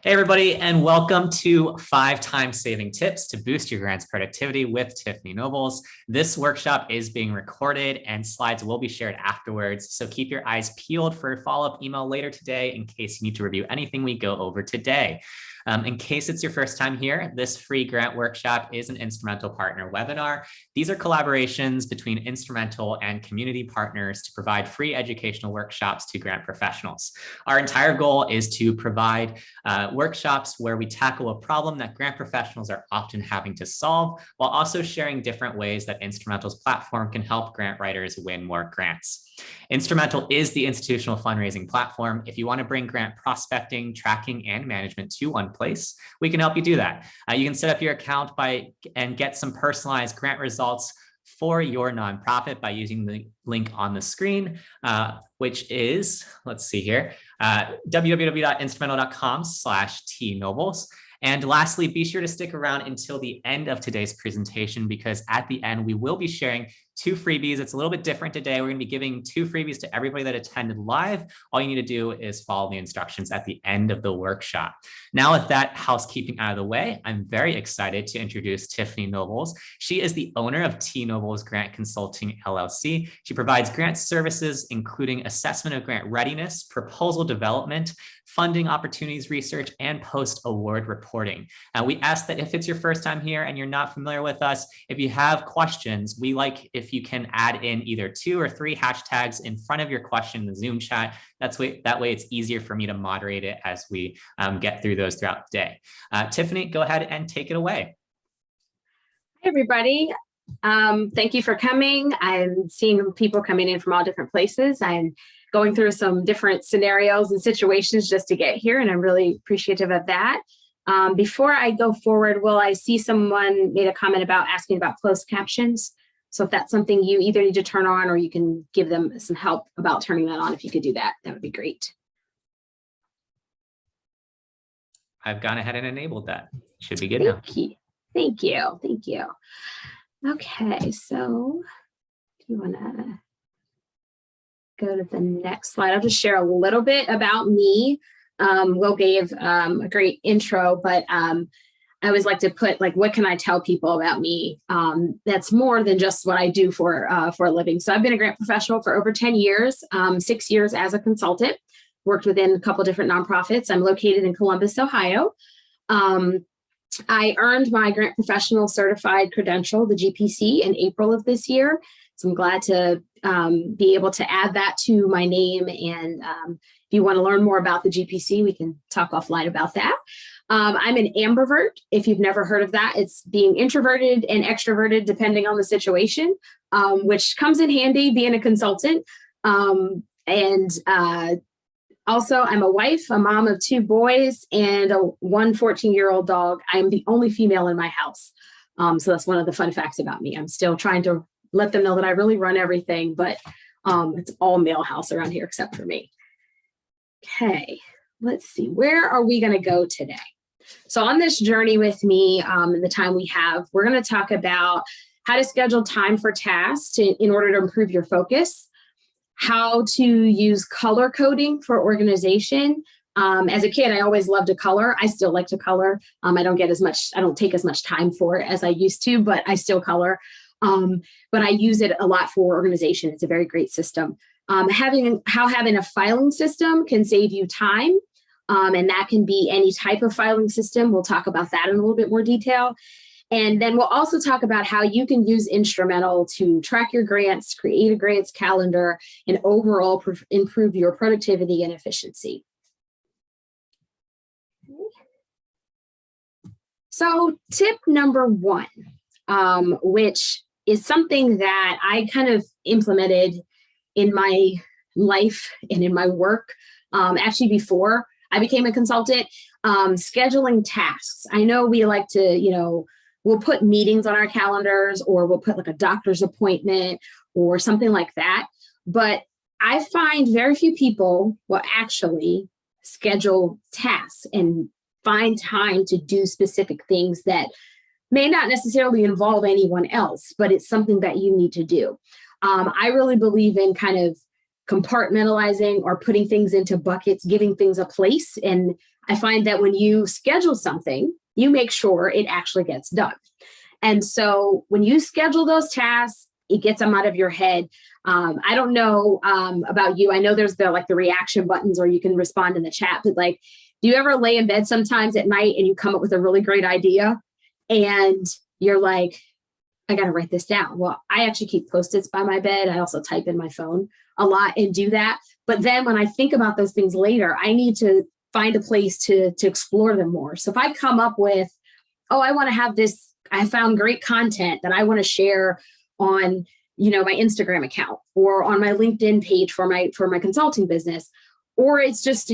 Hey, everybody, and welcome to 5 Times Saving Tips to Boost Your Grants Productivity with Tiffany Nobles. This workshop is being recorded and slides will be shared afterwards. So keep your eyes peeled for a follow-up email later today in case you need to review anything we go over today. In case it's your first time here, this free grant workshop is an Instrumental Partner webinar. These are collaborations between Instrumental and community partners to provide free educational workshops to grant professionals. Our entire goal is to provide workshops where we tackle a problem that grant professionals are often having to solve, while also sharing different ways that Instrumental's platform can help grant writers win more grants. Instrumental is the institutional fundraising platform. If you want to bring grant prospecting, tracking, and management to one place, we can help you do that. You can set up your account and get some personalized grant results for your nonprofit by using the link on the screen, which is, let's see here, www.instrumental.com/tnobles. And lastly, be sure to stick around until the end of today's presentation, because at the end, we will be sharing 2 freebies. It's a little bit different today. We're going to be giving 2 freebies to everybody that attended live. All you need to do is follow the instructions at the end of the workshop. Now, with that housekeeping out of the way, I'm very excited to introduce Tiffany Nobles. She is the owner of T Nobles Grant Consulting, LLC. She provides grant services, including assessment of grant readiness, proposal development, funding opportunities research, and post-award reporting. We ask that if it's your first time here and you're not familiar with us, if you have questions, we like if you can add in either 2 or 3 hashtags in front of your question in the Zoom chat. That way it's easier for me to moderate it as we get through those throughout the day. Tiffany, go ahead and take it away. Hey, everybody. Thank you for coming. I'm seeing people coming in from all different places. I'm going through some different scenarios and situations just to get here, and I'm really appreciative of that. Before I go forward, I see someone made a comment about asking about closed captions. So if that's something you either need to turn on or you can give them some help about turning that on, if you could do that, that would be great. I've gone ahead and enabled that. Should be good now. Thank you. Thank you. Okay, so do you want to go to the next slide? I'll just share a little bit about me. Will gave a great intro, but I always like to put, like, what can I tell people about me? That's more than just what I do for a living. So I've been a grant professional for over 10 years, 6 years as a consultant, worked within a couple different nonprofits. I'm located in Columbus, Ohio. I earned my grant professional certified credential, the GPC, in April of this year. So I'm glad to be able to add that to my name. And if you want to learn more about the GPC, we can talk offline about that. I'm an ambivert. If you've never heard of that, it's being introverted and extroverted depending on the situation, which comes in handy being a consultant. Also, I'm a wife, a mom of 2 boys, and one 14-year-old dog. I'm the only female in my house. So that's one of the fun facts about me. I'm still trying to let them know that I really run everything, but it's all male house around here except for me. Okay, let's see. Where are we going to go today? So on this journey with me, in the time we have, we're going to talk about how to schedule time for tasks in order to improve your focus, how to use color coding for organization. As a kid, I always loved to color. I still like to color. I don't take as much time for it as I used to, but I still color. But I use it a lot for organization. It's a very great system. Having a filing system can save you time. And that can be any type of filing system. We'll talk about that in a little bit more detail. And then we'll also talk about how you can use Instrumental to track your grants, create a grants calendar, and overall improve your productivity and efficiency. So tip number 1, which is something that I kind of implemented in my life and in my work, actually before I became a consultant, scheduling tasks. I know we like to, we'll put meetings on our calendars, or we'll put like a doctor's appointment or something like that. But I find very few people will actually schedule tasks and find time to do specific things that may not necessarily involve anyone else, but it's something that you need to do. I really believe in kind of compartmentalizing or putting things into buckets, giving things a place. And I find that when you schedule something, you make sure it actually gets done. And so when you schedule those tasks, it gets them out of your head. I don't know about you. I know there's the reaction buttons, or you can respond in the chat, but like, do you ever lay in bed sometimes at night and you come up with a really great idea and you're like, I got to write this down? Well, I actually keep Post-its by my bed. I also type in my phone a lot and do that. But then when I think about those things later, I need to find a place to explore them more. So if I come up with, oh, I want to have this, I found great content that I want to share on, my Instagram account or on my LinkedIn page for my consulting business, or it's just,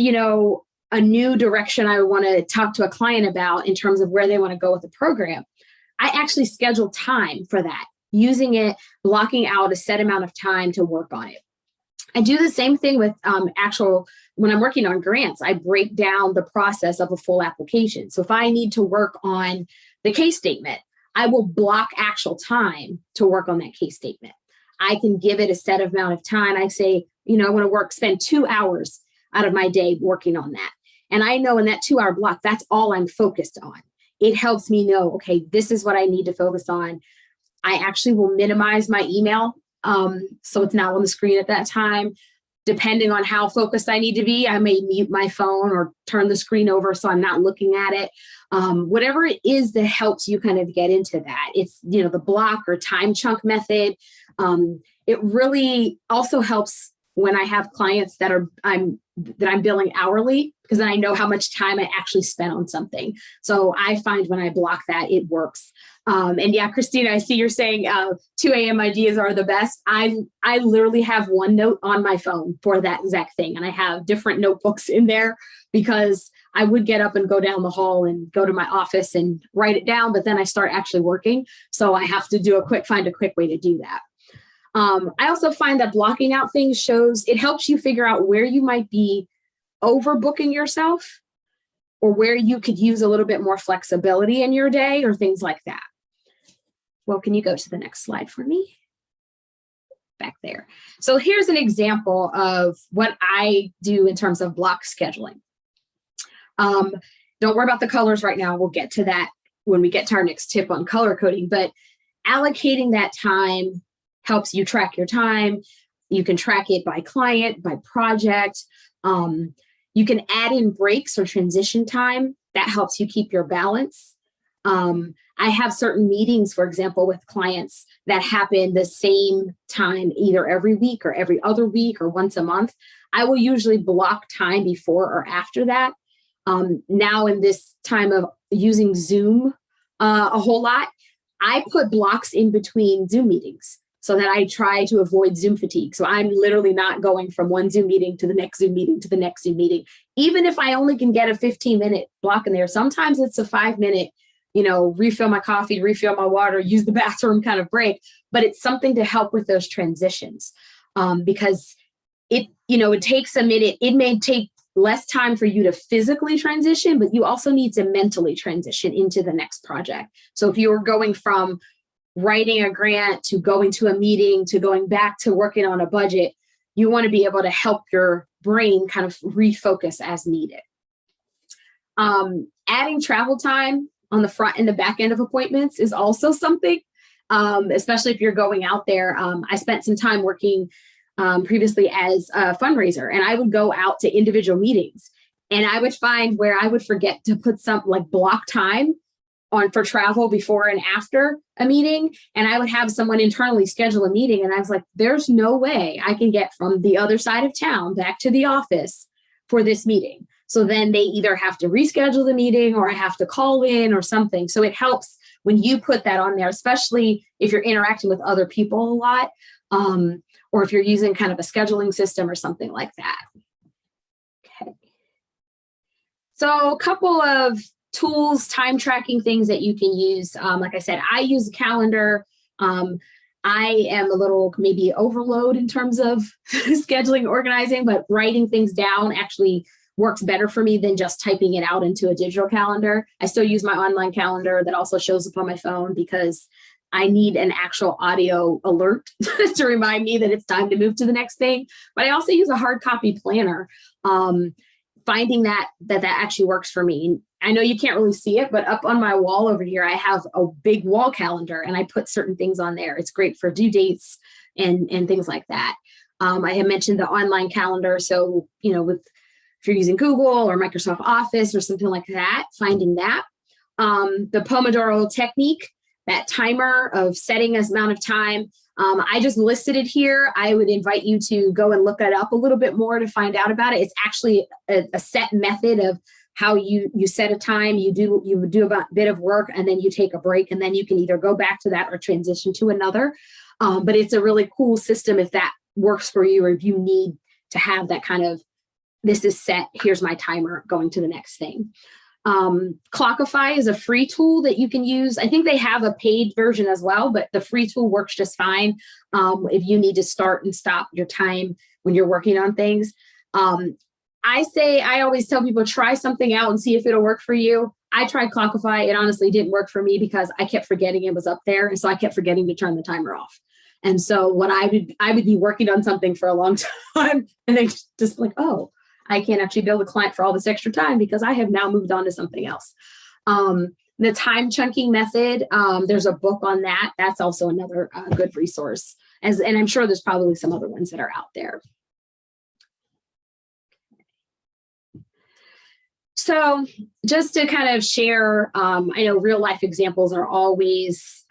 a new direction I want to talk to a client about in terms of where they want to go with the program. I actually schedule time for that, using it, blocking out a set amount of time to work on it. I do the same thing with when I'm working on grants, I break down the process of a full application. So if I need to work on the case statement, I will block actual time to work on that case statement. I can give it a set amount of time. I say, I want to spend 2 hours out of my day working on that. And I know in that 2-hour block, that's all I'm focused on. It helps me know, okay, this is what I need to focus on. I actually will minimize my email, so it's not on the screen at that time. Depending on how focused I need to be, I may mute my phone or turn the screen over so I'm not looking at it. Whatever it is that helps you kind of get into that. It's, the block or time chunk method. It really also helps when I have clients that I'm billing hourly, because then I know how much time I actually spent on something. So I find when I block that, it works. And yeah, Christina, I see you're saying 2 a.m. ideas are the best. I literally have OneNote on my phone for that exact thing. And I have different notebooks in there because I would get up and go down the hall and go to my office and write it down, but then I start actually working. So I have to find a quick way to do that. I also find that blocking out things it helps you figure out where you might be overbooking yourself or where you could use a little bit more flexibility in your day or things like that. Well, can you go to the next slide for me? Back there. So here's an example of what I do in terms of block scheduling. Don't worry about the colors right now. We'll get to that when we get to our next tip on color coding, but allocating that time helps you track your time. You can track it by client, by project. You can add in breaks or transition time. That helps you keep your balance. I have certain meetings, for example, with clients that happen the same time, either every week or every other week or once a month. I will usually block time before or after that. Now in this time of using Zoom a whole lot, I put blocks in between Zoom meetings so that I try to avoid Zoom fatigue. So I'm literally not going from one Zoom meeting to the next Zoom meeting to the next Zoom meeting. Even if I only can get a 15-minute block in there, sometimes it's a 5-minute, refill my coffee, refill my water, use the bathroom kind of break, but it's something to help with those transitions because it takes a minute. It may take less time for you to physically transition, but you also need to mentally transition into the next project. So if you're going from writing a grant to going to a meeting to going back to working on a budget, you want to be able to help your brain kind of refocus as needed. Adding travel time on the front and the back end of appointments is also something, especially if you're going out there. I spent some time working previously as a fundraiser, and I would go out to individual meetings, and I would find where I would forget to put some block time on for travel before and after a meeting. And I would have someone internally schedule a meeting. And I was like, there's no way I can get from the other side of town back to the office for this meeting. So then they either have to reschedule the meeting or I have to call in or something. So it helps when you put that on there, especially if you're interacting with other people a lot, or if you're using kind of a scheduling system or something like that. Okay. So a couple of tools, time tracking things that you can use. Like I said, I use a calendar. I am a little maybe overload in terms of scheduling, organizing, but writing things down actually works better for me than just typing it out into a digital calendar. I still use my online calendar that also shows up on my phone because I need an actual audio alert to remind me that it's time to move to the next thing. But I also use a hard copy planner, finding that actually works for me. I know you can't really see it, but up on my wall over here, I have a big wall calendar and I put certain things on there. It's great for due dates and things like that. I have mentioned the online calendar. So, if you're using Google or Microsoft Office or something like that, finding that. The Pomodoro technique, that timer of setting an amount of time. I just listed it here. I would invite you to go and look it up a little bit more to find out about it. It's actually a set method of how you set a time, you do a bit of work, and then you take a break, and then you can either go back to that or transition to another. But it's a really cool system if that works for you, or if you need to have that kind of, this is set, here's my timer, going to the next thing. Clockify is a free tool that you can use. I think they have a paid version as well, but the free tool works just fine if you need to start and stop your time when you're working on things. I always tell people, try something out and see if it'll work for you. I tried Clockify. It honestly didn't work for me because I kept forgetting it was up there. And so I kept forgetting to turn the timer off. And so when I would be working on something for a long time and then just like, oh, I can't actually bill the client for all this extra time because I have now moved on to something else. The time chunking method, there's a book on that. That's also another good resource. And I'm sure there's probably some other ones that are out there. So just to kind of share, I know real life examples are always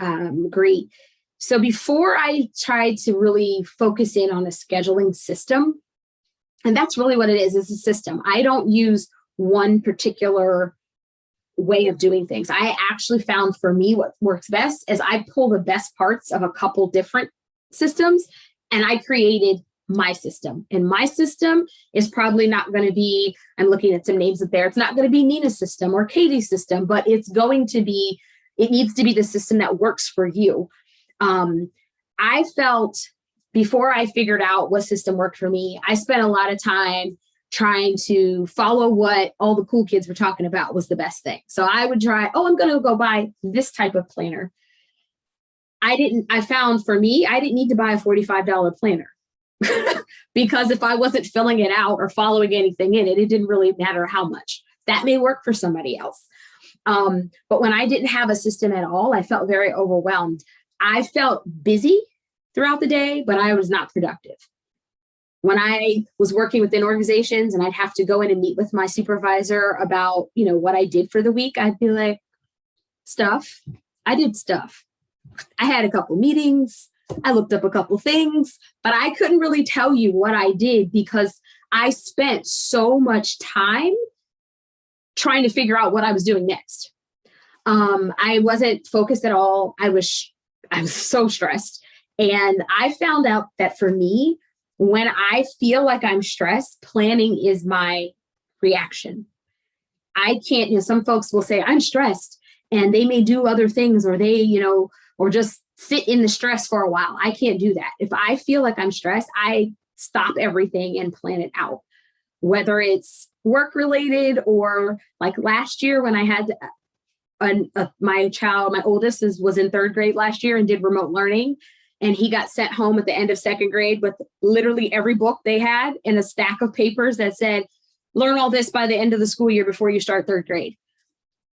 great. So before I tried to really focus in on a scheduling system, and that's really what it is, it's a system. I don't use one particular way of doing things. I actually found for me what works best is I pull the best parts of a couple different systems and I created my system. And my system is probably not going to be, I'm looking at some names up there, it's not going to be Nina's system or Katie's system, but it needs to be the system that works for you. I felt before I figured out what system worked for me, I spent a lot of time trying to follow what all the cool kids were talking about was the best thing. So I would try, I'm going to go buy this type of planner. I found for me, I didn't need to buy a $45 planner because if I wasn't filling it out or following anything in it, it didn't really matter how much. That may work for somebody else. But when I didn't have a system at all, I felt very overwhelmed. I felt busy throughout the day, but I was not productive. When I was working within organizations and I'd have to go in and meet with my supervisor about, what I did for the week, I'd be like, I did stuff. I had a couple meetings. I looked up a couple things, but I couldn't really tell you what I did because I spent so much time trying to figure out what I was doing next. I wasn't focused at all. I was so stressed. And I found out that for me, when I feel like I'm stressed, planning is my reaction. I can't, some folks will say I'm stressed and they may do other things or they, or just sit in the stress for a while. I can't do that. If I feel like I'm stressed, I stop everything and plan it out, whether it's work related or like last year when I had my oldest was in third grade last year and did remote learning. And he got sent home at the end of second grade with literally every book they had and a stack of papers that said, learn all this by the end of the school year before you start third grade.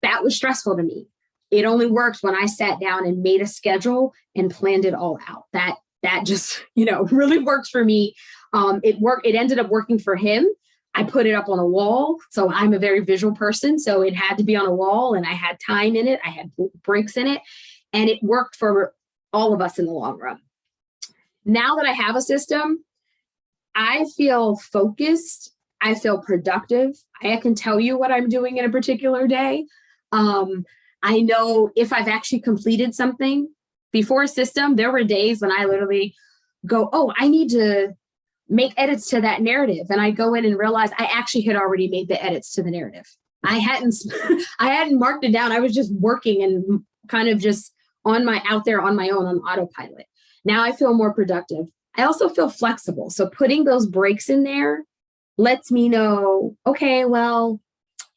That was stressful to me. It only worked when I sat down and made a schedule and planned it all out. That just, really worked for me. It ended up working for him. I put it up on a wall. So I'm a very visual person. So it had to be on a wall and I had time in it. I had breaks in it and it worked for all of us in the long run. Now that I have a system, I feel focused. I feel productive. I can tell you what I'm doing in a particular day. I know if I've actually completed something. Before a system, there were days when I literally go, I need to make edits to that narrative. And I go in and realize I actually had already made the edits to the narrative. I hadn't marked it down. I was just working and kind of just out there on my own on autopilot. Now I feel more productive. I also feel flexible. So putting those breaks in there lets me know, okay, well,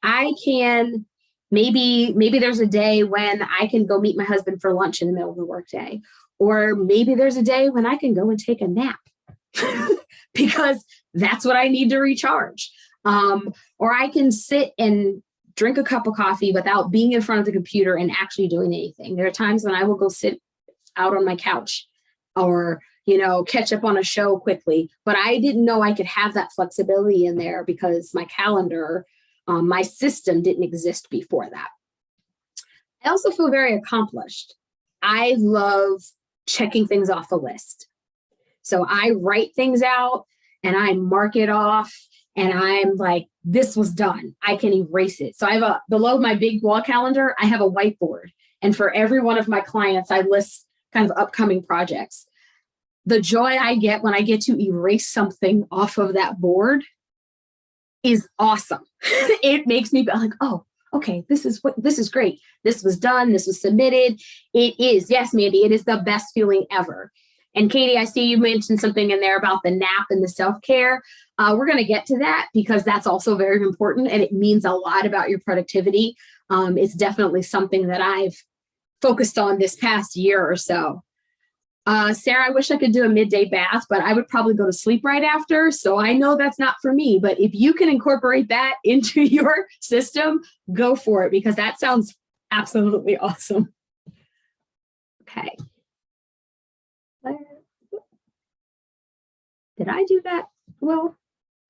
I can Maybe there's a day when I can go meet my husband for lunch in the middle of the workday, or maybe there's a day when I can go and take a nap because that's what I need to recharge. Or I can sit and drink a cup of coffee without being in front of the computer and actually doing anything. There are times when I will go sit out on my couch or, catch up on a show quickly, but I didn't know I could have that flexibility in there because my calendar, my system didn't exist before that. I also feel very accomplished. I love checking things off a list. So I write things out and I mark it off and I'm like, this was done. I can erase it. So I have below my big wall calendar, I have a whiteboard. And for every one of my clients, I list kind of upcoming projects. The joy I get when I get to erase something off of that board is awesome. It makes me be like, oh, okay, this is great. This was done. This was submitted. It is. Yes, Mandy, it is the best feeling ever. And Katie, I see you mentioned something in there about the nap and the self-care. We're going to get to that because that's also very important and it means a lot about your productivity. It's definitely something that I've focused on this past year or so. Sarah, I wish I could do a midday bath, but I would probably go to sleep right after. So I know that's not for me, but if you can incorporate that into your system, go for it because that sounds absolutely awesome. Okay. Did I do that well,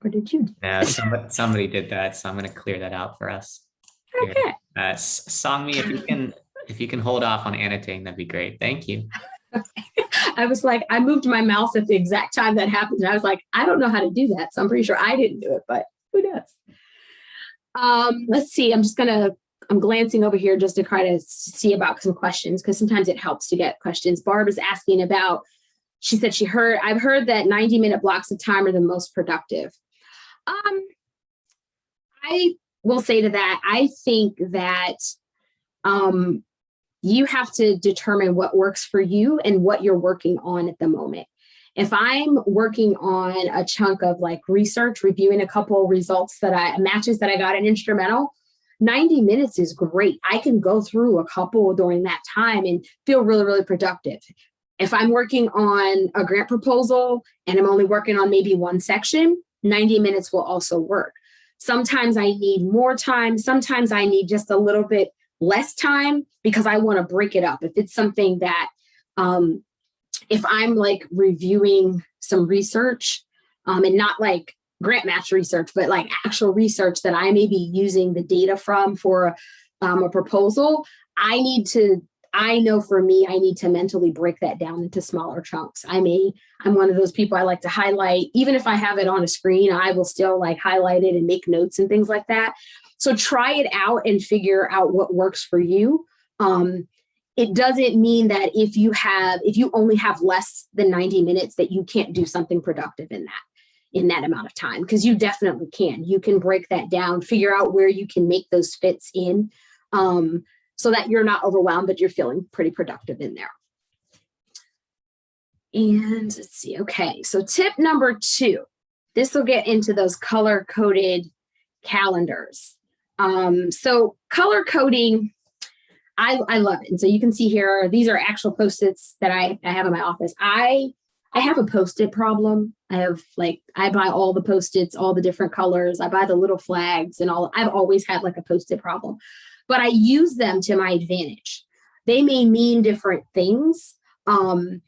or did you? Yeah, somebody did that, so I'm going to clear that out for us. Okay. Songmi, if you can hold off on annotating, that'd be great. Thank you. I was like, I moved my mouse at the exact time that happened. And I was like, I don't know how to do that. So I'm pretty sure I didn't do it, but who does? Let's see. I'm glancing over here just to try to see about some questions because sometimes it helps to get questions. Barb is asking about, she said I've heard that 90-minute blocks of time are the most productive. I will say to that, I think that you have to determine what works for you and what you're working on at the moment. If I'm working on a chunk of like research, reviewing a couple matches that I got in instrumental, 90 minutes is great. I can go through a couple during that time and feel really, really productive. If I'm working on a grant proposal and I'm only working on maybe one section, 90 minutes will also work. Sometimes I need more time. Sometimes I need just a little bit less time because I want to break it up. If it's something that, if I'm like reviewing some research and not like grant match research, but like actual research that I may be using the data from for a proposal, I know for me, I need to mentally break that down into smaller chunks. I'm one of those people I like to highlight. Even if I have it on a screen, I will still like highlight it and make notes and things like that. So try it out and figure out what works for you. It doesn't mean that if you only have less than 90 minutes that you can't do something productive in that amount of time, because you definitely can. You can break that down, figure out where you can make those fits in so that you're not overwhelmed, but you're feeling pretty productive in there. And let's see. Okay, so tip number 2, this will get into those color-coded calendars. So color coding, I love it. And so you can see here, these are actual Post-its that I have in my office. I have a Post-it problem. I buy all the Post-its, all the different colors. I buy the little flags and all. I've always had like a Post-it problem, but I use them to my advantage. They may mean different things. And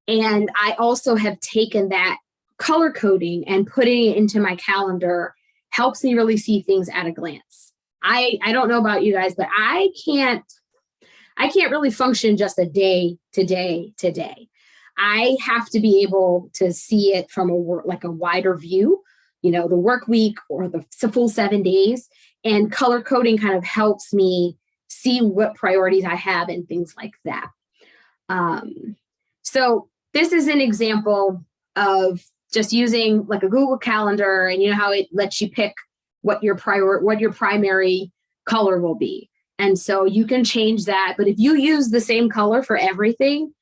I also have taken that color coding and putting it into my calendar helps me really see things at a glance. I don't know about you guys, but I can't really function just a day to day to day. I have to be able to see it from a wider view, the work week or the full 7 days, and color coding kind of helps me see what priorities I have and things like that. So this is an example of just using like a Google Calendar, and you know how it lets you pick what your primary color will be. And so you can change that. But if you use the same color for everything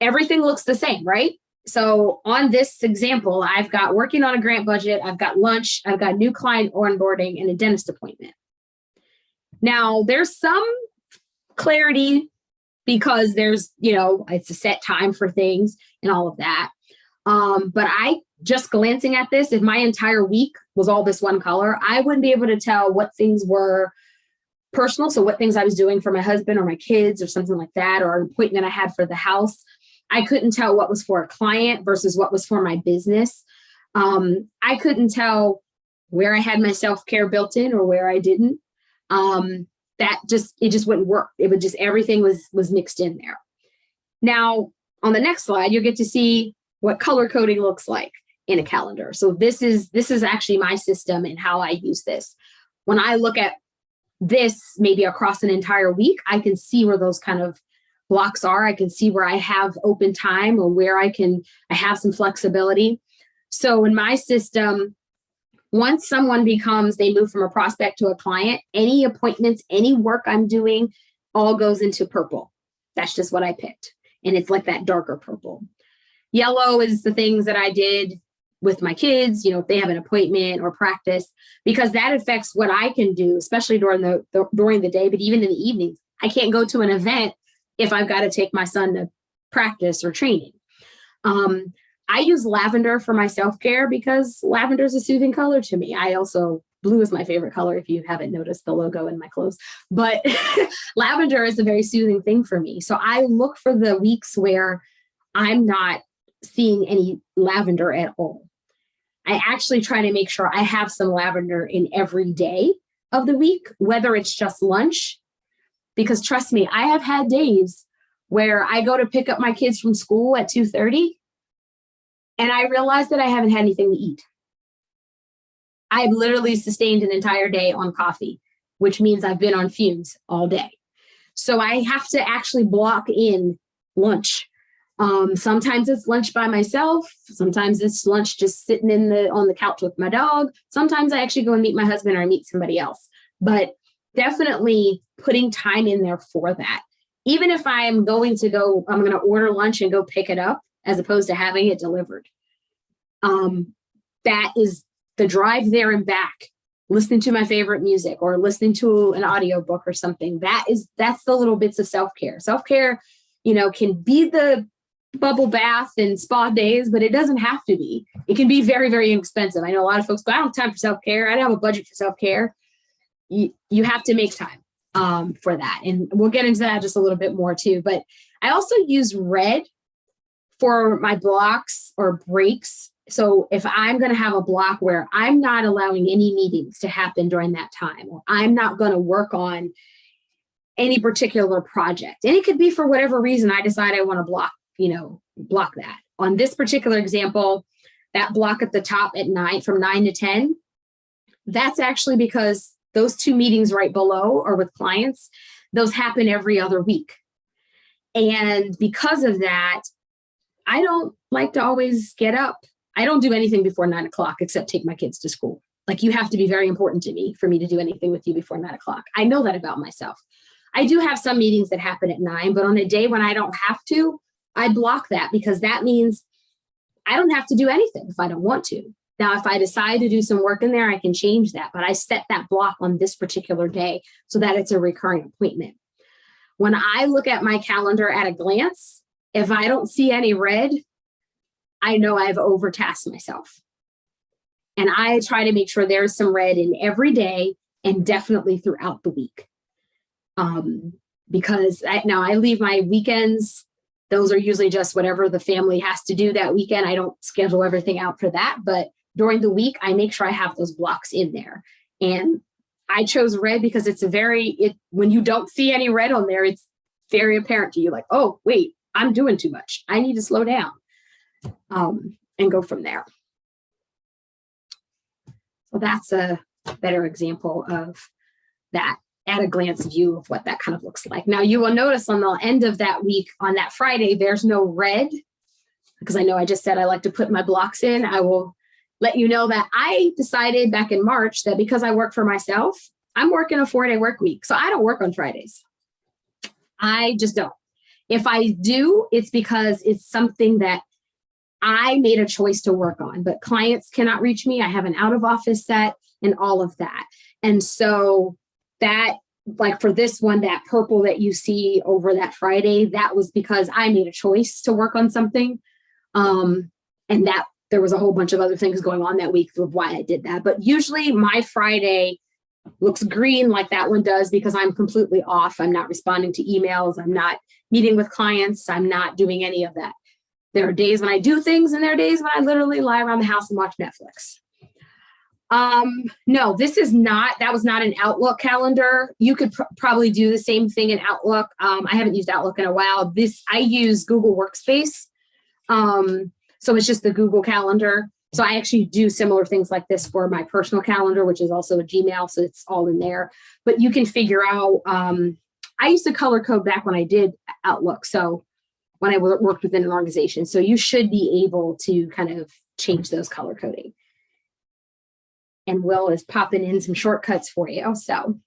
looks the same, right? So on this example, I've got working on a grant budget, I've got lunch, I've got new client onboarding and a dentist appointment. Now, there's some clarity because there's, it's a set time for things and all of that. But I just glancing at this, if my entire week was all this one color, I wouldn't be able to tell what things were personal. So what things I was doing for my husband or my kids or something like that, or an appointment I had for the house. I couldn't tell what was for a client versus what was for my business. I couldn't tell where I had my self-care built in or where I didn't. It just wouldn't work. It would just, everything was mixed in there. Now, on the next slide, you'll get to see what color coding looks like in a calendar. So this is actually my system and how I use this. When I look at this, maybe across an entire week, I can see where those kind of blocks are. I can see where I have open time or where I have some flexibility. So in my system, once someone they move from a prospect to a client, any appointments, any work I'm doing, all goes into purple. That's just what I picked. And it's like that darker purple. Yellow is the things that I did with my kids, if they have an appointment or practice, because that affects what I can do, especially during the day, but even in the evenings. I can't go to an event if I've got to take my son to practice or training. I use lavender for my self-care because lavender is a soothing color to me. Blue is my favorite color, if you haven't noticed the logo in my clothes, but lavender is a very soothing thing for me. So I look for the weeks where I'm not seeing any lavender at all. I actually try to make sure I have some lavender in every day of the week, whether it's just lunch, because trust me, I have had days where I go to pick up my kids from school at 2:30 and I realize that I haven't had anything to eat. I've literally sustained an entire day on coffee, which means I've been on fumes all day. So I have to actually block in lunch. Sometimes it's lunch by myself. Sometimes it's lunch just sitting on the couch with my dog. Sometimes I actually go and meet my husband or I meet somebody else, but definitely putting time in there for that. Even if I'm going to order lunch and go pick it up as opposed to having it delivered. That is the drive there and back, listening to my favorite music or listening to an audiobook or something. That's the little bits of self-care. Self-care, can be the bubble bath and spa days, but it doesn't have to be. It can be very, very expensive. I know a lot of folks go, I don't have time for self-care. I don't have a budget for self-care. You have to make time for that. And we'll get into that just a little bit more too. But I also use red for my blocks or breaks. So if I'm going to have a block where I'm not allowing any meetings to happen during that time, or I'm not going to work on any particular project, and it could be for whatever reason I decide I want to block that. On this particular example, that block at the top at 9 from 9 to 10, that's actually because those two meetings right below are with clients. Those happen every other week. And because of that, I don't like to always get up. I don't do anything before 9 o'clock except take my kids to school. Like, you have to be very important to me for me to do anything with you before 9 o'clock. I know that about myself. I do have some meetings that happen at 9, but on a day when I don't have to, I block that because that means I don't have to do anything if I don't want to. Now, if I decide to do some work in there, I can change that, but I set that block on this particular day so that it's a recurring appointment. When I look at my calendar at a glance, if I don't see any red, I know I've overtasked myself. And I try to make sure there's some red in every day and definitely throughout the week. Because I leave my weekends. Those are usually just whatever the family has to do that weekend. I don't schedule everything out for that, but during the week, I make sure I have those blocks in there. And I chose red because when you don't see any red on there, it's very apparent to you, like, oh, wait, I'm doing too much. I need to slow down and go from there. So that's a better example of that at a glance view of what that kind of looks like. Now, you will notice on the end of that week, on that Friday, there's no red, because I know I just said I like to put my blocks in. I will let you know that I decided back in March that because I work for myself, I'm working a 4-day work week. So I don't work on Fridays. I just don't. If I do, it's because it's something that I made a choice to work on, but clients cannot reach me. I have an out of office set and all of that. And so that like for this one, that purple that you see over that Friday, that was because I made a choice to work on something. And that there was a whole bunch of other things going on that week of why I did that. But usually my Friday looks green like that one does because I'm completely off. I'm not responding to emails. I'm not meeting with clients. I'm not doing any of that. There are days when I do things and there are days when I literally lie around the house and watch Netflix. No, that was not an Outlook calendar. You could probably do the same thing in Outlook. I haven't used Outlook in a while. I use Google Workspace. So it's just the Google Calendar. So I actually do similar things like this for my personal calendar, which is also a Gmail. So it's all in there, but you can figure out, I used to color code back when I did Outlook. So when I worked within an organization, so you should be able to kind of change those color coding. And Will is popping in some shortcuts for you. So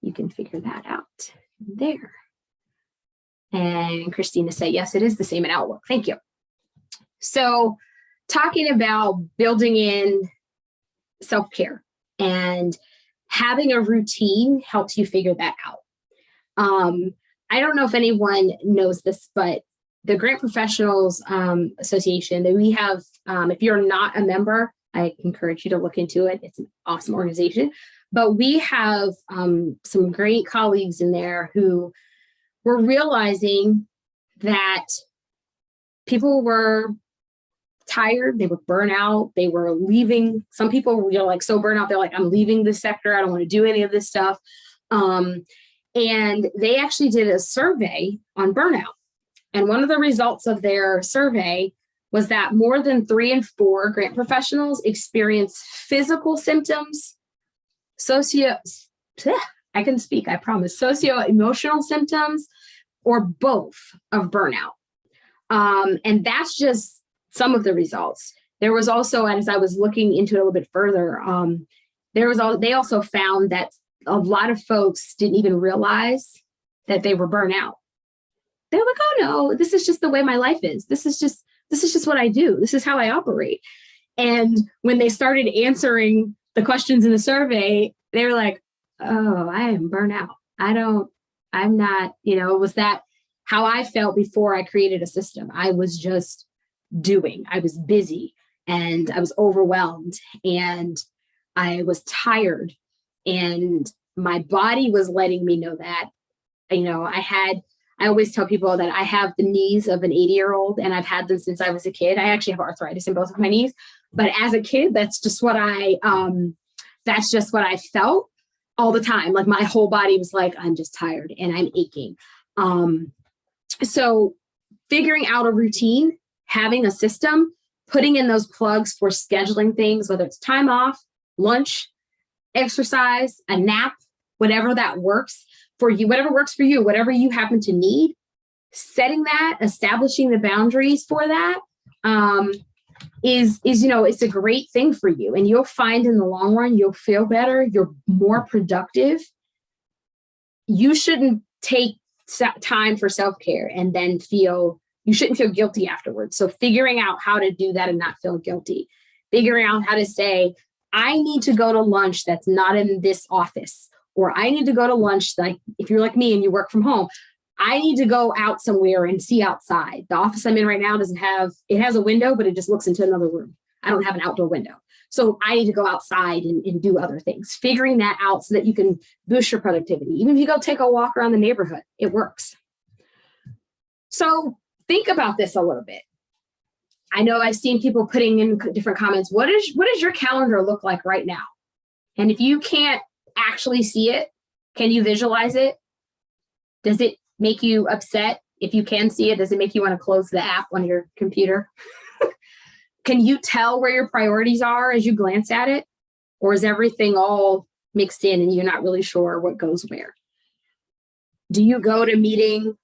you can figure that out there. And Christina said, yes, it is the same in Outlook. Thank you. So talking about building in self-care and having a routine helps you figure that out. I don't know if anyone knows this, but the Grant Professionals Association that we have, if you're not a member, I encourage you to look into it. It's an awesome organization. But we have some great colleagues in there who were realizing that people were tired, they were burnt out, they were leaving. Some people were like so burnt out, they're like, I'm leaving this sector. I don't want to do any of this stuff. And they actually did a survey on burnout. And one of the results of their survey was that more than 3 in 4 grant professionals experience physical symptoms, socio-emotional symptoms, or both of burnout. And that's just some of the results. There was also, as I was looking into it a little bit further, they also found that a lot of folks didn't even realize that they were burnt out. They're like, oh no, this is just the way my life is. This is just what I do. This is how I operate. And when they started answering the questions in the survey, they were like, oh, I am burnt out. I'm not, was that how I felt before I created a system? I was just doing, I was busy and I was overwhelmed and I was tired and my body was letting me know that, I always tell people that I have the knees of an 80-year-old and I've had them since I was a kid. I actually have arthritis in both of my knees, but as a kid, that's just what I felt all the time. Like my whole body was like, I'm just tired and I'm aching. So figuring out a routine, having a system, putting in those plugs for scheduling things, whether it's time off, lunch, exercise, a nap, whatever that works for you, whatever works for you, whatever you happen to need, setting that, establishing the boundaries for that is it's a great thing for you. And you'll find in the long run, you'll feel better. You're more productive. You shouldn't take time for self-care and then you shouldn't feel guilty afterwards. So figuring out how to do that and not feel guilty, figuring out how to say, I need to go to lunch that's not in this office, or I need to go to lunch, like if you're like me and you work from home, I need to go out somewhere and see outside. The office I'm in right now it has a window, but it just looks into another room. I don't have an outdoor window. So I need to go outside and do other things, figuring that out so that you can boost your productivity. Even if you go take a walk around the neighborhood, it works. So think about this a little bit. I know I've seen people putting in different comments. What does your calendar look like right now? And if you can't actually see it, can you visualize it? Does it make you upset? If you can see it, does it make you want to close the app on your computer? Can you tell where your priorities are as you glance at it? Or is everything all mixed in and you're not really sure what goes where? Do you go to meeting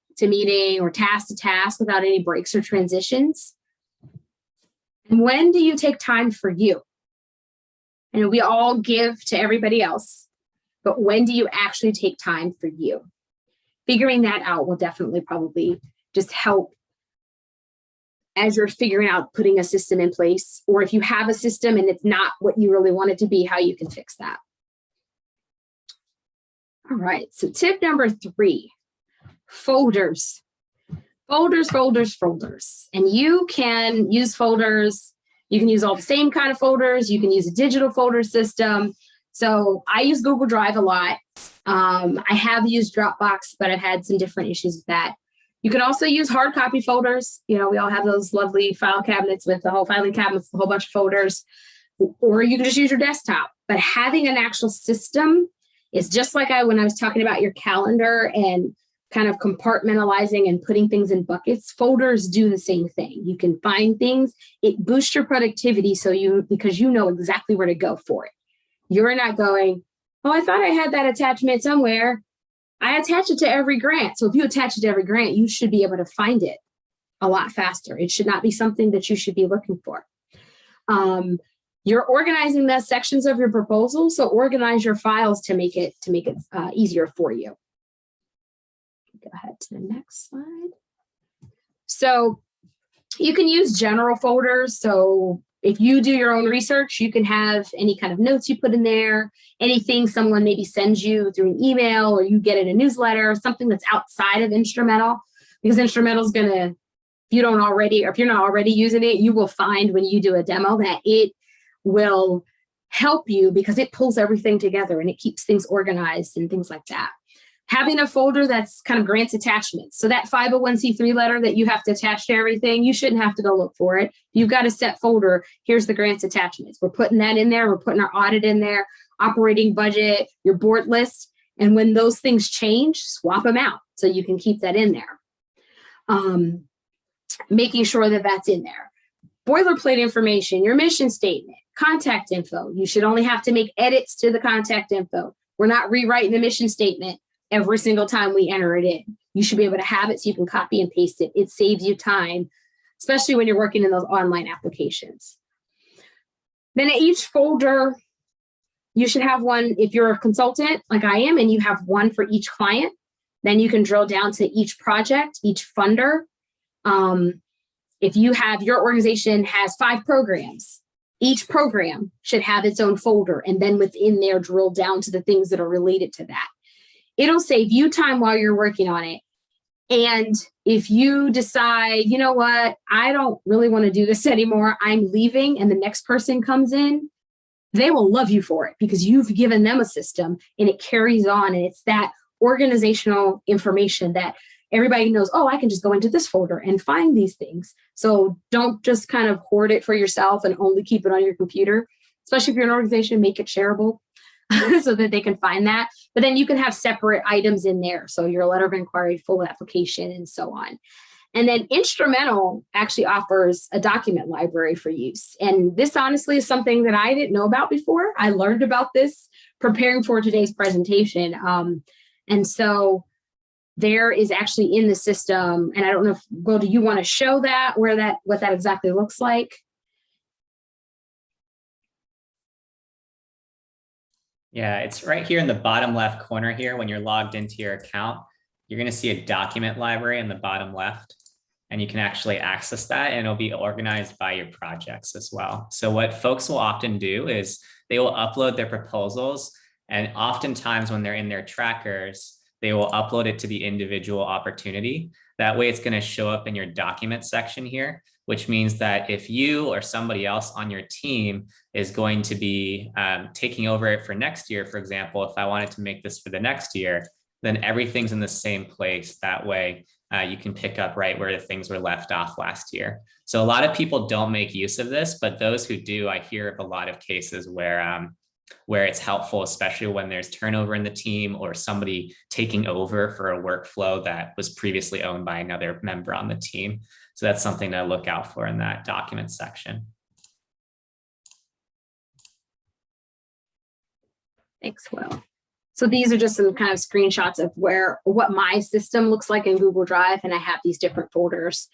or task to task without any breaks or transitions? And when do you take time for you? And we all give to everybody else, but when do you actually take time for you? Figuring that out will definitely probably just help as you're figuring out putting a system in place, or if you have a system and it's not what you really want it to be, how you can fix that. All right, so tip number 3, folders. Folders. And you can use folders. You can use all the same kind of folders. You can use a digital folder system. So I use Google Drive a lot. I have used Dropbox, but I've had some different issues with that. You can also use hard copy folders. You know, we all have those lovely file cabinets with the whole filing cabinet with a whole bunch of folders, or you can just use your desktop. But having an actual system is just like when I was talking about your calendar and kind of compartmentalizing and putting things in buckets. Folders do the same thing. You can find things. It boosts your productivity because you know exactly where to go for it. You're not going, oh, I thought I had that attachment somewhere. I attach it to every grant. So if you attach it to every grant, you should be able to find it a lot faster. It should not be something that you should be looking for. You're organizing the sections of your proposal. So organize your files to make it easier for you. Go ahead to the next slide. So you can use general folders. So if you do your own research, you can have any kind of notes you put in there, anything someone maybe sends you through an email or you get in a newsletter, something that's outside of Instrumental, because Instrumental is going to, if you're not already using it, you will find when you do a demo that it will help you because it pulls everything together and it keeps things organized and things like that. Having a folder that's kind of grants attachments. So that 501c3 letter that you have to attach to everything, you shouldn't have to go look for it. You've got a set folder. Here's the grants attachments. We're putting that in there. We're putting our audit in there, operating budget, your board list. And when those things change, swap them out so you can keep that in there. Making sure that that's in there. Boilerplate information, your mission statement, contact info. You should only have to make edits to the contact info. We're not rewriting the mission statement every single time we enter it in. You should be able to have it so you can copy and paste it. It saves you time, especially when you're working in those online applications. Then at each folder, you should have one, if you're a consultant like I am, and you have one for each client, then you can drill down to each project, each funder. If you have, your organization has 5 programs, each program should have its own folder, and then within there, drill down to the things that are related to that. It'll save you time while you're working on it. And if you decide, you know what, I don't really want to do this anymore, I'm leaving, and the next person comes in, they will love you for it because you've given them a system and it carries on. And it's that organizational information that everybody knows, oh, I can just go into this folder and find these things. So don't just kind of hoard it for yourself and only keep it on your computer, especially if you're an organization, make it shareable so that they can find that. But then you can have separate items in there. So your letter of inquiry, full application, and so on. And then Instrumental actually offers a document library for use. And this honestly is something that I didn't know about before. I learned about this preparing for today's presentation. And so there is actually in the system, and I don't know if, Will, do you want to show that, what that exactly looks like? Yeah, it's right here in the bottom left corner here. When you're logged into your account, you're going to see a document library in the bottom left, and you can actually access that, and it'll be organized by your projects as well. So what folks will often do is they will upload their proposals, and oftentimes when they're in their trackers, they will upload it to the individual opportunity. That way it's going to show up in your document section here, which means that if you or somebody else on your team is going to be taking over it for next year, for example, if I wanted to make this for the next year, then everything's in the same place. That way you can pick up right where the things were left off last year. So a lot of people don't make use of this, but those who do, I hear of a lot of cases where it's helpful, especially when there's turnover in the team or somebody taking over for a workflow that was previously owned by another member on the team. So that's something to look out for in that document section. Thanks, Will. So these are just some kind of screenshots of what my system looks like in Google Drive, and I have these different folders,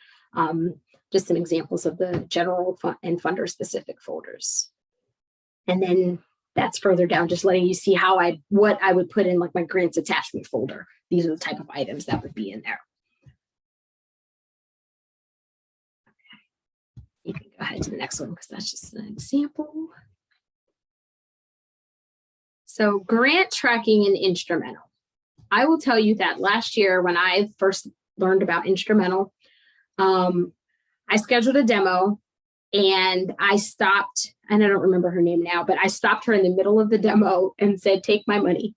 just some examples of the general and funder specific folders. And then that's further down, just letting you see what I would put in like my grants attachment folder. These are the type of items that would be in there. Okay. You can go ahead to the next one because that's just an example. So grant tracking in Instrumental. I will tell you that last year when I first learned about Instrumental, I scheduled a demo and I stopped, and I don't remember her name now, but I stopped her in the middle of the demo and said, take my money.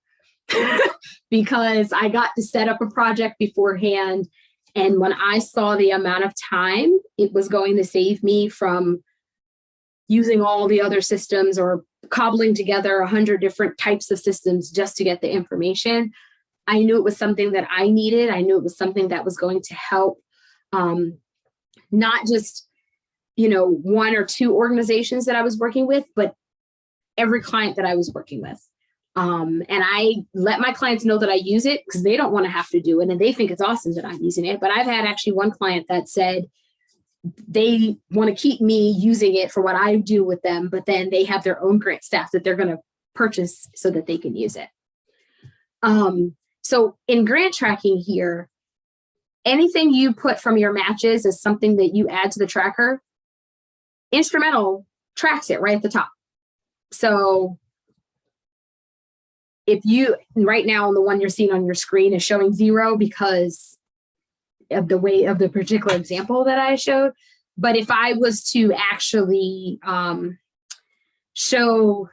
Because I got to set up a project beforehand. And when I saw the amount of time it was going to save me from using all the other systems or cobbling together 100 different types of systems just to get the information, I knew it was something that I needed. I knew it was something that was going to help not just, one or two organizations that I was working with, but every client that I was working with. And I let my clients know that I use it because they don't want to have to do it. And they think it's awesome that I'm using it. But I've had actually one client that said they want to keep me using it for what I do with them, but then they have their own grant staff that they're going to purchase so that they can use it. So in grant tracking here, anything you put from your matches is something that you add to the tracker. Instrumental tracks it right at the top. So if you, right now, the one you're seeing on your screen is showing 0 because of the way of the particular example that I showed. But if I was to actually show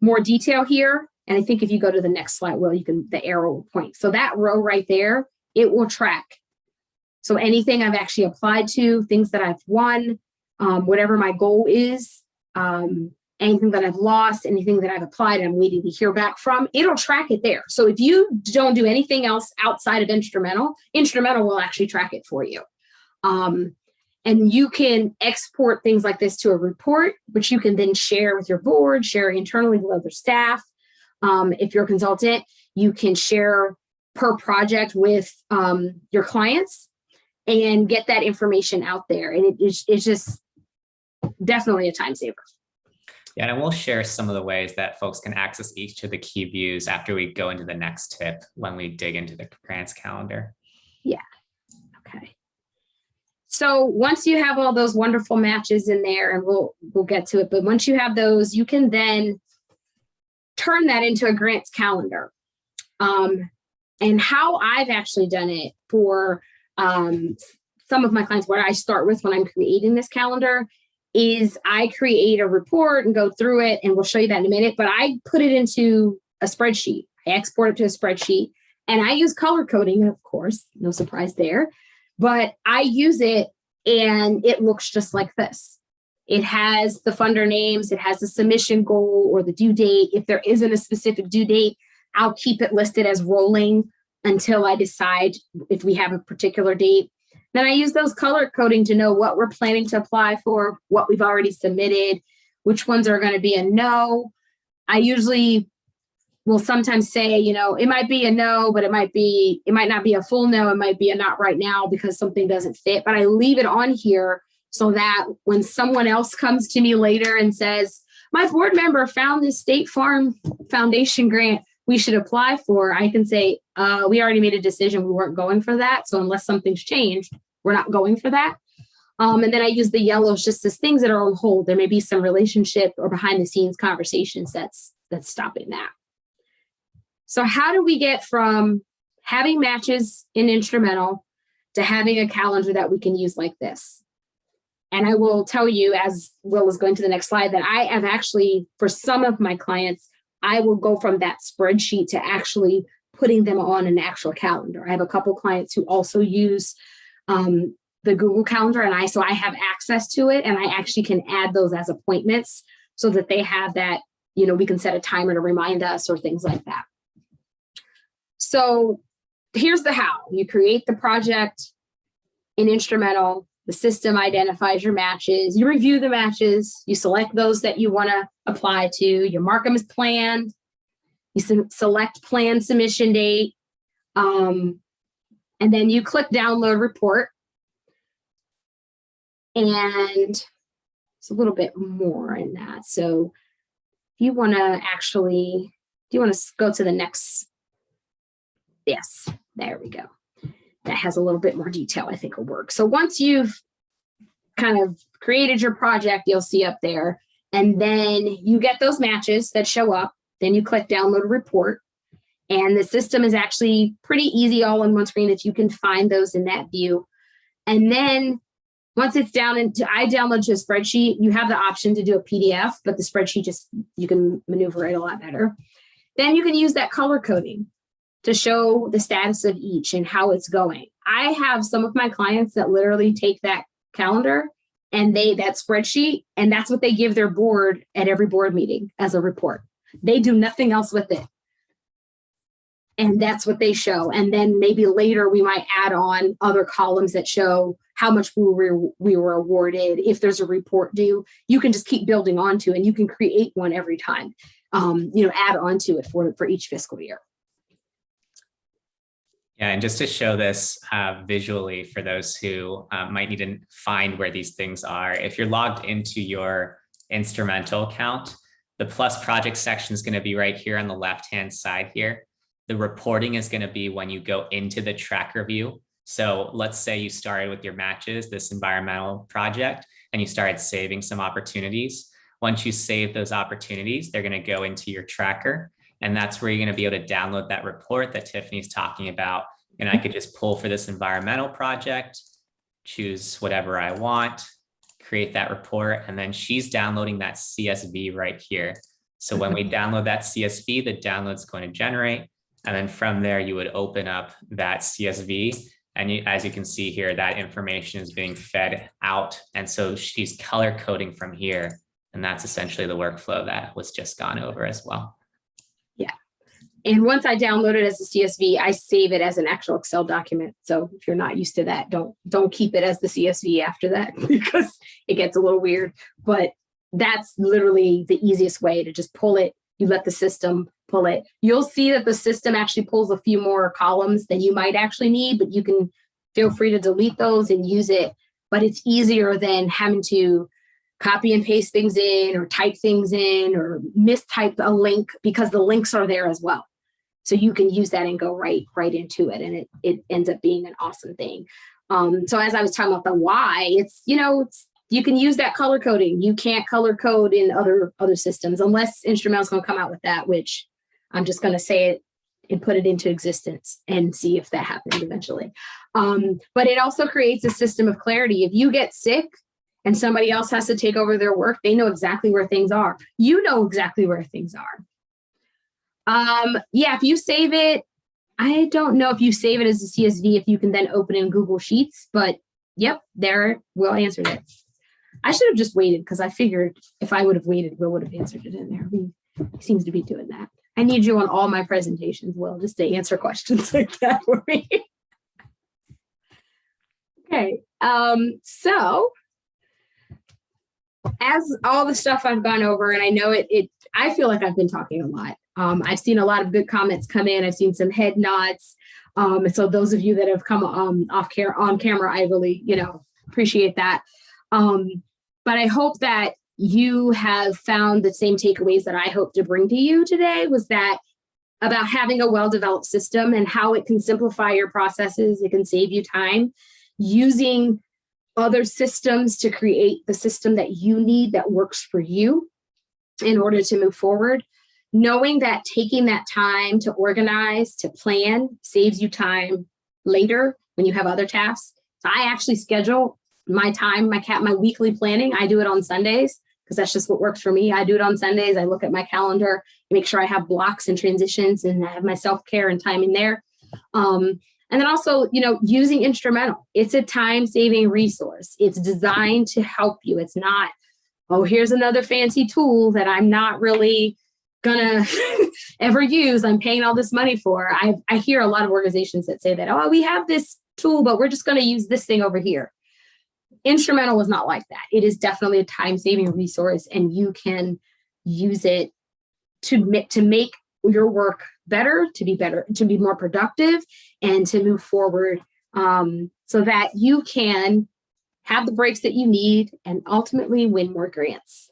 more detail here, and I think if you go to the next slide, well, the arrow will point. So that row right there, it will track. So anything I've actually applied to, things that I've won, whatever my goal is, anything that I've lost, anything that I've applied, I'm waiting to hear back from, it'll track it there. So if you don't do anything else outside of Instrumental will actually track it for you. And you can export things like this to a report, which you can then share with your board, share internally with other staff. If you're a consultant, you can share per project with your clients and get that information out there. And it's just definitely a time saver. Yeah, and we'll share some of the ways that folks can access each of the key views after we go into the next tip when we dig into the grants calendar. Yeah. Okay. So once you have all those wonderful matches in there, and we'll get to it, but once you have those, you can then turn that into a grants calendar. And how I've actually done it for some of my clients, what I start with when I'm creating this calendar is I create a report and go through it, and we'll show you that in a minute, but I put it into a spreadsheet. I export it to a spreadsheet, and I use color coding, of course, no surprise there, but I use it and it looks just like this. It has the funder names, it has the submission goal or the due date. If there isn't a specific due date, I'll keep it listed as rolling until I decide if we have a particular date. Then I use those color coding to know what we're planning to apply for, what we've already submitted, which ones are going to be a no. I usually will sometimes say, it might be a no, but it might not be a full no. It might be a not right now because something doesn't fit, but I leave it on here so that when someone else comes to me later and says, my board member found this State Farm Foundation grant we should apply for, I can say, we already made a decision. We weren't going for that. So unless something's changed, we're not going for that. And then I use the yellows just as things that are on hold. There may be some relationship or behind the scenes conversations that's stopping that. So how do we get from having matches in Instrumental to having a calendar that we can use like this? And I will tell you, as Will is going to the next slide, that I have actually, for some of my clients, I will go from that spreadsheet to actually putting them on an actual calendar. I have a couple clients who also use the Google Calendar, and so I have access to it, and I actually can add those as appointments so that they have that, we can set a timer to remind us or things like that. So here's the how. You create the project in Instrumental. The system identifies your matches. You review the matches. You select those that you want to apply to. You mark them as planned. You select planned submission date. And then you click download report. And it's a little bit more in that. So if you want to go to the next? Yes, there we go. That has a little bit more detail, I think will work. So once you've kind of created your project, you'll see up there, and then you get those matches that show up. Then you click download a report, And the system is actually pretty easy all on one screen that you can find those in that view. And then once it's down into, I download to a spreadsheet, you have the option to do a PDF, but the spreadsheet just, you can maneuver it a lot better. Then you can use that color coding to show the status of each and how it's going. I have some of my clients that literally take that calendar and that spreadsheet, and that's what they give their board at every board meeting as a report. They do nothing else with it. And that's what they show. And then maybe later we might add on other columns that show how much we were awarded. If there's a report due, you can just keep building onto, and you can create one every time, add on to it for each fiscal year. Yeah, and just to show this visually for those who might need to find where these things are, if you're logged into your instrumental account, the plus project section is going to be right here on the left-hand side here. The reporting is going to be when you go into the tracker view. So let's say you started with your matches, this environmental project, and you started saving some opportunities. Once you save those opportunities, they're going to go into your tracker. And that's where you're going to be able to download that report that Tiffany's talking about. And I could just pull for this environmental project, choose whatever I want, create that report, and then she's downloading that CSV right here. So when we download that CSV, the download's going to generate. And then from there, you would open up that CSV. And as you can see here, that information is being fed out. And so she's color coding from here. And that's essentially the workflow that was just gone over as well. Yeah. And once I download it as a CSV, I save it as an actual Excel document. So if you're not used to that, don't keep it as the CSV after that, because it gets a little weird. But that's literally the easiest way to just pull it. You let the system pull it. You'll see that the system actually pulls a few more columns than you might actually need, but you can feel free to delete those and use it. But it's easier than having to copy and paste things in or type things in or mistype a link, because the links are there as well. So you can use that and go right into it. And it ends up being an awesome thing. So as I was talking about the why, it's you can use that color coding. You can't color code in other systems unless Instrumental's going to come out with that, which I'm just going to say it and put it into existence and see if that happens eventually. But it also creates a system of clarity. If you get sick and somebody else has to take over their work, they know exactly where things are. You know exactly where things are. If you save it, I don't know if you save it as a CSV, if you can then open in Google Sheets, but yep, there, Will answered it. I should have just waited, because I figured if I would have waited, Will would have answered it in there. He seems to be doing that. I need you on all my presentations, Will, just to answer questions like that for me. Okay, so as all the stuff I've gone over, and I know I feel like I've been talking a lot. I've seen a lot of good comments come in. I've seen some head nods. And so those of you that have come on camera, I really, appreciate that. But I hope that you have found the same takeaways that I hope to bring to you today, was that about having a well-developed system and how it can simplify your processes. It can save you time using other systems to create the system that you need that works for you in order to move forward. Knowing that taking that time to organize, to plan, saves you time later when you have other tasks. So I actually schedule my time, my weekly planning. I do it on Sundays because that's just what works for me. I do it on Sundays. I look at my calendar, make sure I have blocks and transitions, and I have my self-care and time in there. And then also, using Instrumental. It's a time-saving resource. It's designed to help you. It's not, oh, here's another fancy tool that I'm not really gonna ever use. I'm paying all this money for. I hear a lot of organizations that say that, oh, we have this tool, but we're just gonna use this thing over here. Instrumental is not like that. It is definitely a time-saving resource, and you can use it to make your work better, to be more productive, and to move forward, so that you can have the breaks that you need and ultimately win more grants.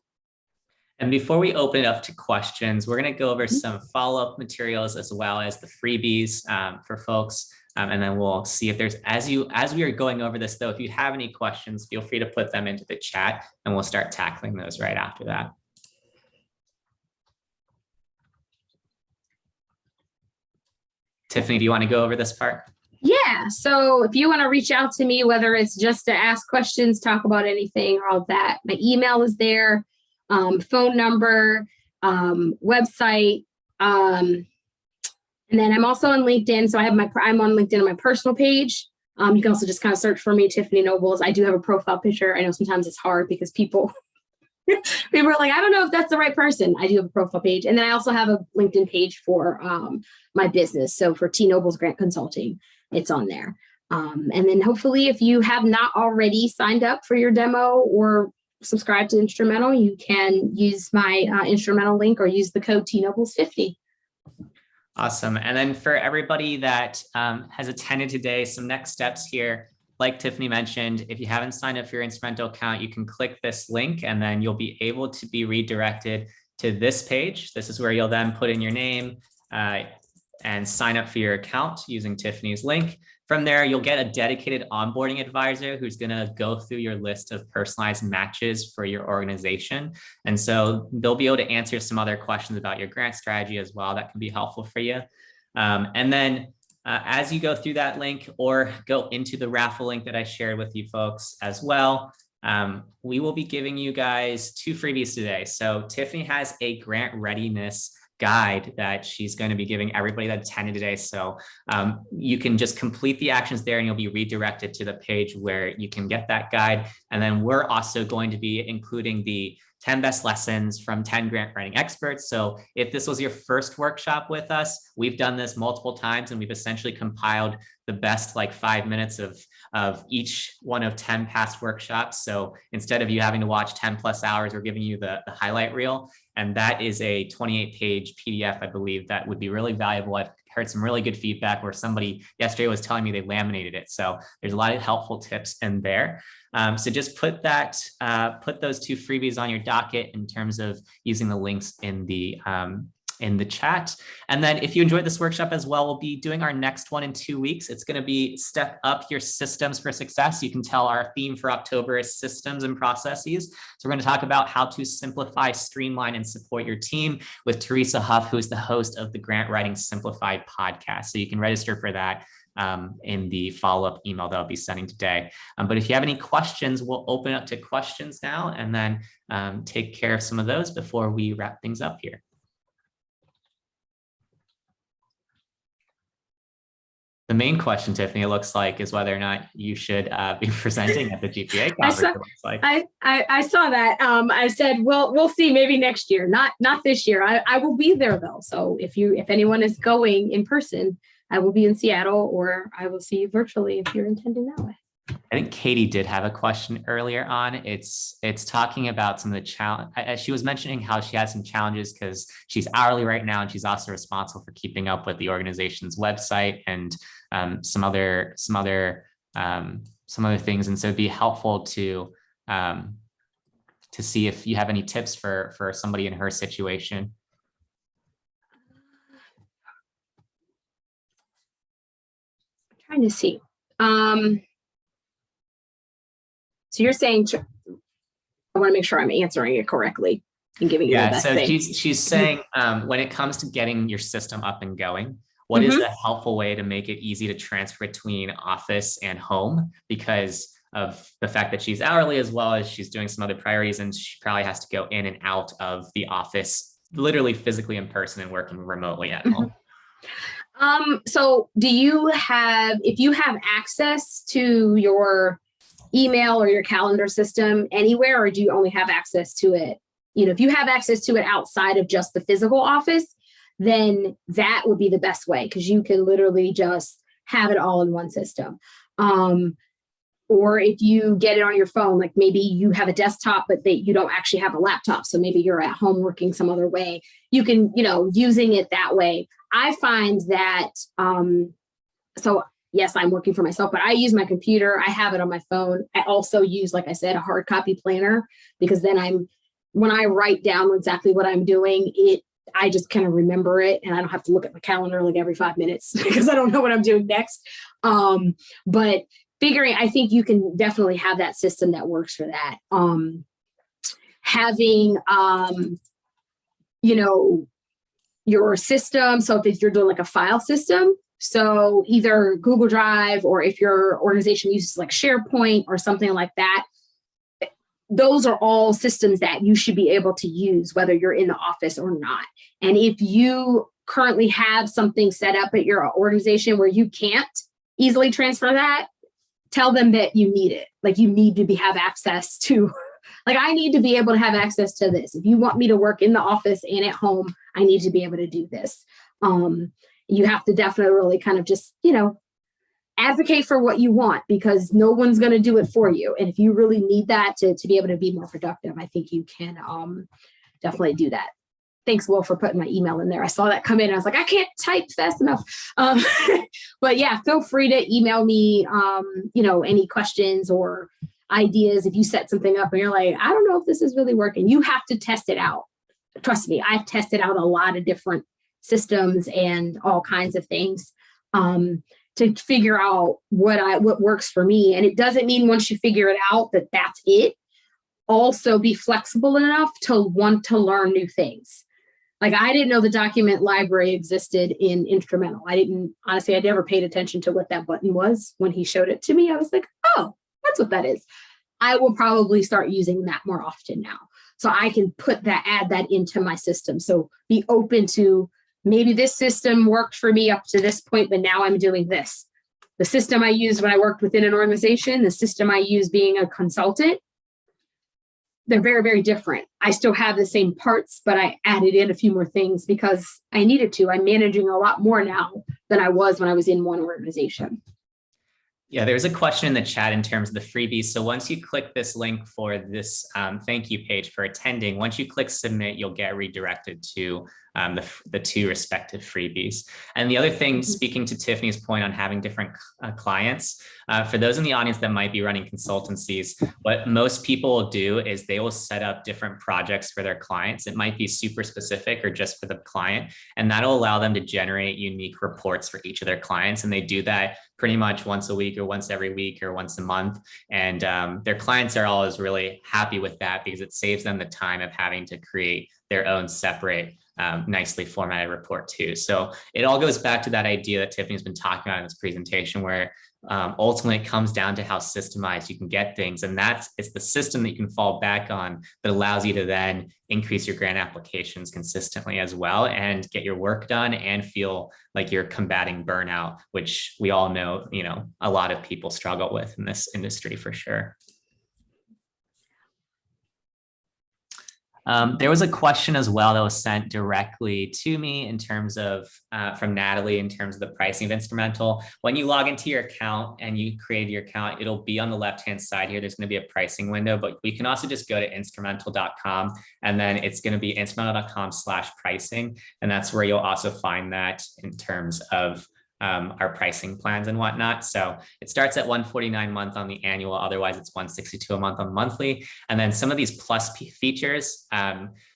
And before we open it up to questions, we're going to go over some follow-up materials as well as the freebies for folks. And then we'll see if there's, as we are going over this though, if you have any questions, feel free to put them into the chat and we'll start tackling those right after that. Tiffany, do you want to go over this part? Yeah. So if you want to reach out to me, whether it's just to ask questions, talk about anything, or all that, my email is there, phone number, website. And then I'm also on LinkedIn. So I'm on LinkedIn on my personal page. You can also just kind of search for me, Tiffany Nobles. I do have a profile picture. I know sometimes it's hard because people are like, I don't know if that's the right person. I do have a profile page. And then I also have a LinkedIn page for my business. So for T Nobles Grant Consulting, it's on there. And then hopefully if you have not already signed up for your demo or subscribe to Instrumental, you can use my Instrumental link or use the code TNobles50. Awesome. And then for everybody that has attended today, some next steps here. Like Tiffany mentioned, if you haven't signed up for your Instrumental account, you can click this link and then you'll be able to be redirected to this page. This is where you'll then put in your name and sign up for your account using Tiffany's link. From there, you'll get a dedicated onboarding advisor who's going to go through your list of personalized matches for your organization. And so they'll be able to answer some other questions about your grant strategy as well that can be helpful for you. And then as you go through that link or go into the raffle link that I shared with you folks as well, we will be giving you guys 2 freebies today. So Tiffany has a grant readiness guide that she's going to be giving everybody that attended today. So you can just complete the actions there and you'll be redirected to the page where you can get that guide. And then we're also going to be including the 10 best lessons from 10 grant writing experts. So if this was your first workshop with us, we've done this multiple times and we've essentially compiled the best 5 minutes of each one of 10 past workshops. So instead of you having to watch 10 plus hours, we're giving you the highlight reel. And that is a 28-page PDF, I believe, that would be really valuable. I've heard some really good feedback where somebody yesterday was telling me they laminated it. So there's a lot of helpful tips in there. So just put those 2 freebies on your docket in terms of using the links in the chat. And then if you enjoyed this workshop as well, we'll be doing our next one in 2 weeks. It's going to be Step Up Your Systems for Success. You can tell our theme for October is systems and processes. So we're going to talk about how to simplify, streamline, and support your team with Teresa Huff, who's the host of the Grant Writing Simplified podcast. So you can register for that in the follow-up email that I'll be sending today. But if you have any questions, we'll open up to questions now and then take care of some of those before we wrap things up here. The main question, Tiffany, it looks like, is whether or not you should be presenting at the GPA conference. I saw that. I said, well, we'll see, maybe next year, not this year. I will be there though. So if anyone is going in person, I will be in Seattle, or I will see you virtually if you're intending that way. I think Katie did have a question earlier on. It's talking about some of the challenge. She was mentioning how she had some challenges because she's hourly right now, and she's also responsible for keeping up with the organization's website and some other things. And so it'd be helpful to see if you have any tips for somebody in her situation. I'm trying to see. So you're saying, I want to make sure I'm answering it correctly and giving you the best thing. She's saying when it comes to getting your system up and going, what is a helpful way to make it easy to transfer between office and home, because of the fact that she's hourly as well as she's doing some other priorities, and she probably has to go in and out of the office, literally physically in person and working remotely at home. So if you have access to your email or your calendar system anywhere, or do you only have access to it? If you have access to it outside of just the physical office, then that would be the best way, because you can literally just have it all in one system. Or if you get it on your phone, like maybe you have a desktop, but you don't actually have a laptop. So maybe you're at home working some other way. You can, using it that way. I find that, so yes, I'm working for myself, but I use my computer. I have it on my phone. I also use, like I said, a hard copy planner, because then when I write down exactly what I'm doing, I just kind of remember it, and I don't have to look at my calendar every 5 minutes because I don't know what I'm doing next. But I think you can definitely have that system that works for that. Having, your system. So if you're doing a file system, So either Google Drive, or if your organization uses like SharePoint or something like that, those are all systems that you should be able to use whether you're in the office or not. And if you currently have something set up at your organization where you can't easily transfer that, tell them that you need it. Like, you need to have access to, like, I need to be able to have access to this. If you want me to work in the office and at home, I need to be able to do this. You have to definitely really kind of just, advocate for what you want, because no one's going to do it for you. And if you really need that to be able to be more productive, I think you can definitely do that. Thanks, Will, for putting my email in there. I saw that come in. I was like, I can't type fast enough. But yeah, feel free to email me, any questions or ideas. If you set something up and you're like, I don't know if this is really working, you have to test it out. Trust me, I've tested out a lot of different systems and all kinds of things to figure out what works for me. And it doesn't mean once you figure it out that that's it. Also be flexible enough to want to learn new things. Like, I didn't know the document library existed in Instrumental. I never paid attention to what that button was. When he showed it to me, I was like, oh, that's what that is. I will probably start using that more often now. So I can add that into my system. So be open to, maybe this system worked for me up to this point, but now I'm doing this. The system I used when I worked within an organization, the system I use being a consultant, they're very, very different. I still have the same parts, but I added in a few more things because I needed to. I'm managing a lot more now than I was when I was in one organization. Yeah, there's a question in the chat in terms of the freebies. So once you click this link for this thank you page for attending, once you click submit, you'll get redirected to the two respective freebies. And the other thing, speaking to Tiffany's point on having different clients, for those in the audience that might be running consultancies, what most people will do is they will set up different projects for their clients. It might be super specific or just for the client, and that'll allow them to generate unique reports for each of their clients. And they do that pretty much once a week or once every week or once a month. And their clients are always really happy with that because it saves them the time of having to create their own separate nicely formatted report too. So it all goes back to that idea that Tiffany's been talking about in this presentation, where ultimately it comes down to how systemized you can get things. And it's the system that you can fall back on that allows you to then increase your grant applications consistently as well and get your work done and feel like you're combating burnout, which we all know, a lot of people struggle with in this industry for sure. There was a question as well that was sent directly to me in terms of, from Natalie, in terms of the pricing of Instrumental. When you log into your account and you create your account, it'll be on the left-hand side here. There's going to be a pricing window, but we can also just go to instrumental.com, and then it's going to be instrumental.com/pricing. And that's where you'll also find that in terms of our pricing plans and whatnot. So it starts at $149 a month on the annual. Otherwise, it's $162 a month on the monthly. And then some of these plus features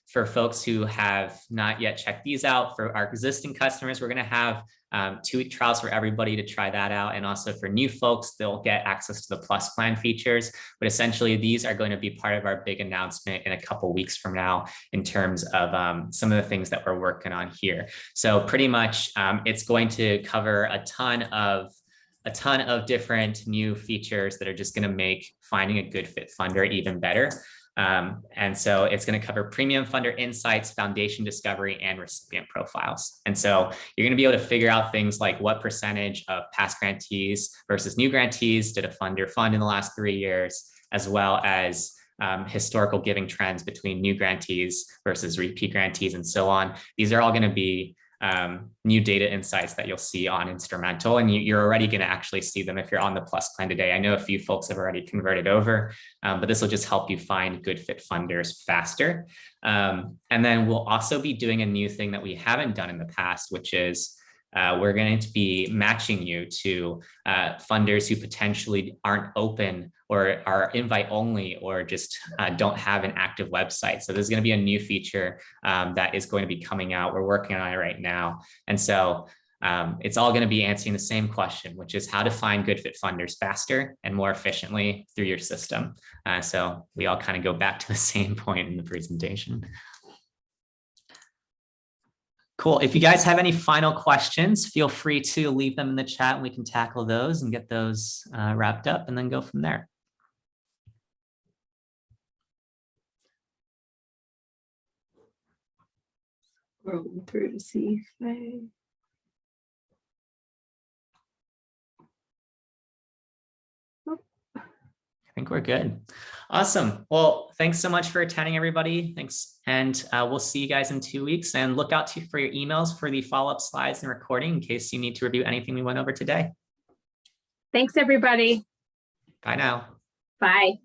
for folks who have not yet checked these out, for our existing customers, we're going to have 2-week trials for everybody to try that out. And also for new folks, they'll get access to the plus plan features. But essentially, these are going to be part of our big announcement in a couple of weeks from now in terms of some of the things that we're working on here. So pretty much it's going to cover a ton of different new features that are just going to make finding a good fit funder even better. And so it's going to cover premium funder insights, foundation discovery, and recipient profiles. And so you're going to be able to figure out things like what percentage of past grantees versus new grantees did a funder fund in the last 3 years, as well as historical giving trends between new grantees versus repeat grantees and so on. These are all going to be new data insights that you'll see on Instrumental, and you're already going to actually see them if you're on the plus plan today. I know a few folks have already converted over, but this will just help you find good fit funders faster. And then we'll also be doing a new thing that we haven't done in the past, which is we're going to be matching you to funders who potentially aren't open or are invite only or just don't have an active website. So there's going to be a new feature that is going to be coming out. We're working on it right now. And so it's all going to be answering the same question, which is how to find good fit funders faster and more efficiently through your system. So we all kind of go back to the same point in the presentation. Cool. If you guys have any final questions, feel free to leave them in the chat and we can tackle those and get those wrapped up and then go from there. Scrolling through to see if I think we're good. Awesome. Well, thanks so much for attending, everybody. Thanks. And we'll see you guys in 2 weeks, and look out for your emails for the follow-up slides and recording in case you need to review anything we went over today. Thanks, everybody. Bye now. Bye.